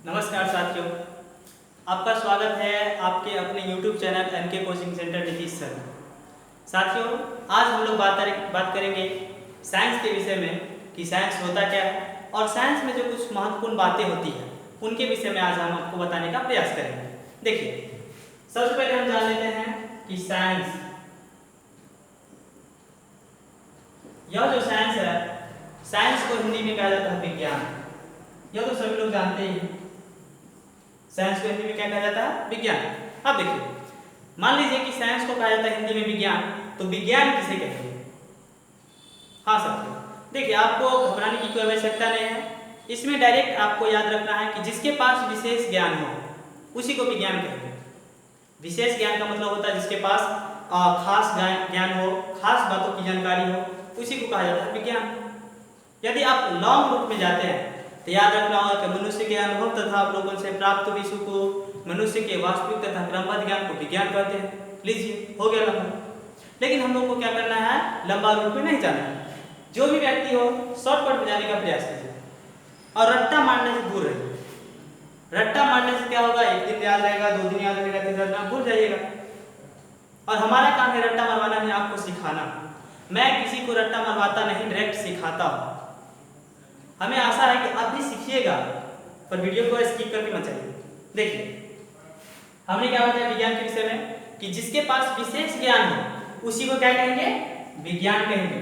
नमस्कार साथियों, आपका स्वागत है आपके अपने YouTube channel NK coaching centre Nitish sir. साथियों, आज हम लोग बात करेंगे साइंस के विषय में कि साइंस होता क्या है और साइंस में जो कुछ महत्वपूर्ण बातें होती हैं उनके विषय में आज हम आपको बताने का प्रयास करेंगे। देखिए, सबसे पहले हम जान लेते हैं कि साइंस, यह जो साइंस है, साइंस को हिंदी में कहा जाता है विज्ञान। यह तो सभी लोग जानते ही हैं। साइंस को हिंदी में क्या कहा जाता है? विज्ञान। अब देखिए, मान लीजिए कि साइंस को कहा जाता है हिंदी में विज्ञान, तो विज्ञान किसे कहेंगे? हाँ साथियों, देखिए आपको घबराने की कोई आवश्यकता नहीं है। इसमें डायरेक्ट आपको याद रखना है कि जिसके पास विशेष ज्ञान हो उसी को विज्ञान कहेंगे। विशेष ज्ञान का मतलब होता है जिसके पास खास ज्ञान हो, खास बातों की जानकारी हो, उसी को कहा जाता है विज्ञान। यदि आप लॉन्ग रूट में जाते हैं तो याद रखना होगा कि मनुष्य के अनुभव तथा अवलोकन से प्राप्त विषयों को, मनुष्य के वास्तविक तथा क्रमबद्ध ज्ञान को विज्ञान कहते हैं। लीजिए, हो गया लंबा। लेकिन हम लोग को क्या करना है? लंबा रूट में नहीं जाना है। जो भी व्यक्ति हो शॉर्टकट में जाने का प्रयास कीजिए और रट्टा मारने से दूर रहिए। रट्टा मारने से क्या होगा? एक दिन याद रहेगा, 2 दिन याद रहेगा, 3 दिन भूल जाइएगा। और हमारा काम है रट्टा मरवाना है, आपको सिखाना। मैं किसी को रट्टा मरवाता नहीं, डायरेक्ट सिखाता हूँ। हमें आशा है कि आप भी सीखिएगा, पर वीडियो को स्किप करके मत जाइए। देखिए, हमने क्या बताया विज्ञान के विषय में कि जिसके पास विशेष ज्ञान हो उसी को क्या कहेंगे? विज्ञान कहेंगे।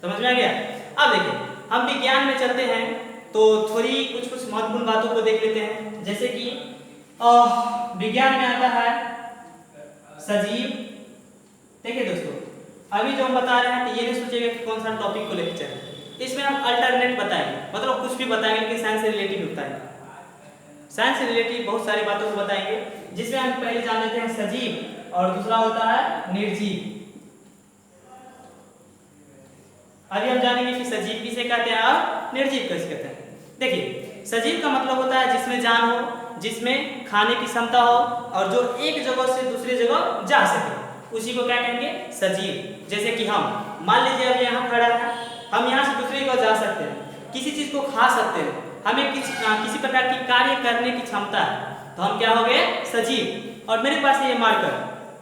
समझ में आ गया? अब देखिए, हम विज्ञान में चलते हैं तो थोड़ी कुछ महत्वपूर्ण बातों को देख लेते हैं। जैसे कि विज्ञान में आता है सजीव। देखिए दोस्तों, अभी जो हम बता रहे हैं तो ये नहीं सोचिएगा कि कौन सा टॉपिक को लेकर चले। इसमें हम अल्टरनेट बताएंगे, मतलब कुछ भी बताएंगे लेकिन साइंस से रिलेटेड बताएंगे। साइंस से रिलेटेड बहुत सारी बातों को बताएंगे, जिसमें हम पहले जान लेते हैं सजीव और दूसरा होता है निर्जीव। अभी हम जानेंगे कि सजीव किसे कहते हैं और निर्जीव किसे कहते हैं। देखिए, सजीव का मतलब होता है जिसमें जान हो, जिसमें खाने की क्षमता हो और जो एक जगह से दूसरी जगह जा सके, उसी को क्या कहेंगे? सजीव। जैसे कि हम मान लीजिए अब यहाँ खड़ा है, हम यहाँ से दूसरी जगह जा सकते हैं, किसी चीज को खा सकते हैं, हमें किसी प्रकार की कार्य करने की क्षमता है, तो हम क्या हो गए? सजीव। और मेरे पास ये मार्कर,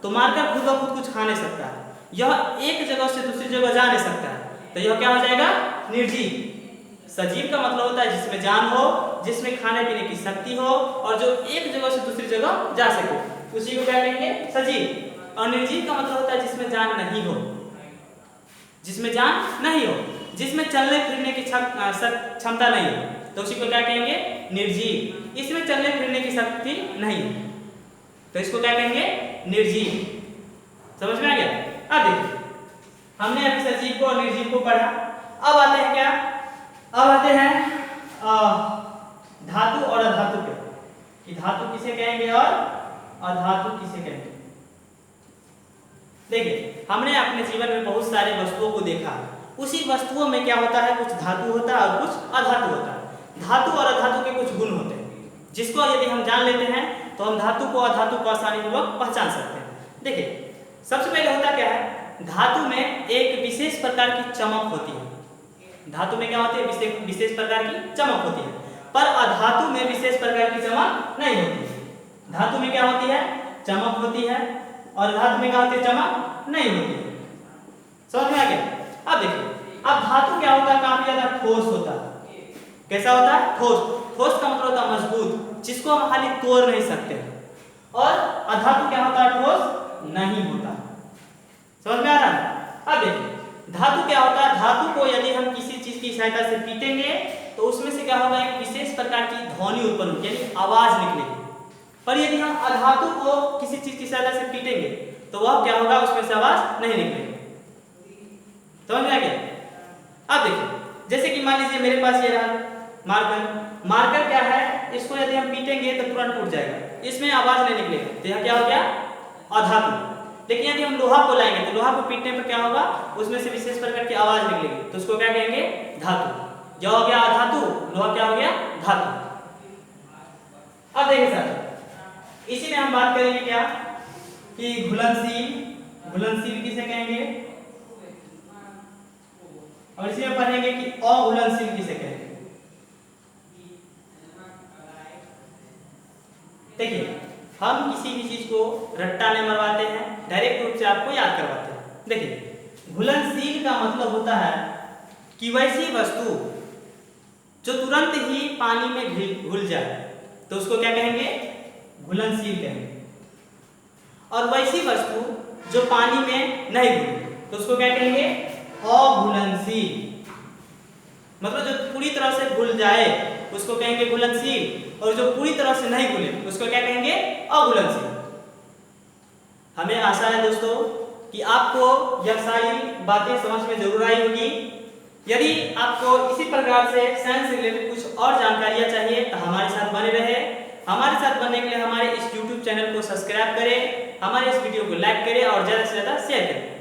तो मार्कर खुद ब खुद कुछ खा नहीं सकता है, यह एक जगह से दूसरी जगह जा नहीं सकता है, तो यह क्या हो जाएगा? निर्जीव। सजीव का मतलब होता है जिसमें जान हो, जिसमें खाने पीने की शक्ति हो और जो एक जगह से दूसरी जगह जा सके, उसी को क्या कहेंगे? सजीव। और निर्जीव का मतलब होता है जिसमें जान नहीं हो, जिसमें जान नहीं हो, जिसमें चलने फिरने की क्षमता नहीं हो, तो उसी को क्या कहेंगे? निर्जीव। इसमें चलने फिरने की शक्ति नहीं है, तो इसको क्या कहेंगे? निर्जीव। समझ में आ गया? अब देखिए, हमने अभी सजीव को और निर्जीव को पढ़ा। अब आते हैं क्या? अब आते हैं धातु और अधातु पे, कि धातु किसे कहेंगे और अधातु किसे कहेंगे। देखिए, हमने अपने जीवन में बहुत सारे वस्तुओं को देखा, उसी वस्तुओं में क्या होता है? कुछ धातु होता है और कुछ अधातु होता है। धातु और अधातु के कुछ गुण होते हैं, जिसको यदि हम जान लेते हैं तो हम धातु को अधातु को आसानी पूर्वक पहचान सकते हैं। देखिए, सबसे पहले होता क्या है? धातु में एक विशेष प्रकार की चमक होती है। धातु में क्या होती है? विशेष प्रकार की चमक होती है, पर अधातु में विशेष प्रकार की चमक नहीं होती है। धातु में क्या होती है? चमक होती है, और धातु में क्या होती है? चमक नहीं होती है। समझ में आ गया? अब देखिए, अब धातु क्या होता है? काफी ज्यादा ठोस होता है। कैसा होता है? ठोस। ठोस का मतलब होता है मजबूत, जिसको हम खाली तोड़ नहीं सकते। और अधातु क्या होता है? ठोस नहीं होता। समझ में आ रहा है? अब देखिए, धातु क्या होता है? धातु को यदि हम किसी चीज की सहायता से पीटेंगे तो उसमें से क्या होगा? एक विशेष प्रकार की ध्वनि उत्पन्न होगी, यानी आवाज निकलेगी। पर यदि हम अधातु को किसी चीज की सहायता से पीटेंगे तो वह क्या होगा? उसमें से आवाज नहीं निकलेगी। समझ में आ गया? अब देखिए, जैसे कि मान लीजिए मेरे पास ये रहा मार्कर। मार्कर क्या है? इसको यदि हम पीटेंगे तो तुरंत टूट जाएगा, इसमें आवाज नहीं निकलेगा, तो यह क्या हो गया? अधातु। लेकिन यदि हम लोहा को लाएंगे तो लोहा को पीटने पर क्या होगा? उसमें से विशेष प्रकार की आवाज निकलेगी, तो उसको क्या कहेंगे? धातु। जो हो गया अधातु, लोहा क्या हो गया? धातु। अब देखिए सर, इसी में हम बात करेंगे क्या कि घुलनशील। घुलनशील किसे कहेंगे? और इसी में पढ़ेंगे कि अघुलनशील किसे कहेंगे। देखिए हम किसी भी चीज को रट्टा नहीं मरवाते हैं, डायरेक्ट रूप से आपको याद करवाते हैं। देखिए घुलनशील का मतलब होता है कि वैसी वस्तु जो तुरंत ही पानी में घुल जाए तो उसको क्या कहेंगे, घुलनशील कहेंगे। और वैसी वस्तु जो पानी में नहीं घुले तो उसको क्या कहेंगे, अघुलनशील। मतलब जो पूरी तरह से घुल जाए उसको कहेंगे घुलनशील, और जो पूरी तरह से नहीं घुले उसको क्या कहेंगे, अघुलनशील। हमें आशा है दोस्तों कि आपको यह सारी बातें समझ में जरूर आई होगी। यदि आपको इसी प्रकार से साइंस से रिलेटेड कुछ और जानकारियां चाहिए तो हमारे साथ बने रहे। हमारे साथ बनने के लिए हमारे इस YouTube चैनल को सब्सक्राइब करें, हमारे इस वीडियो को लाइक करें और ज़्यादा से ज़्यादा शेयर करें।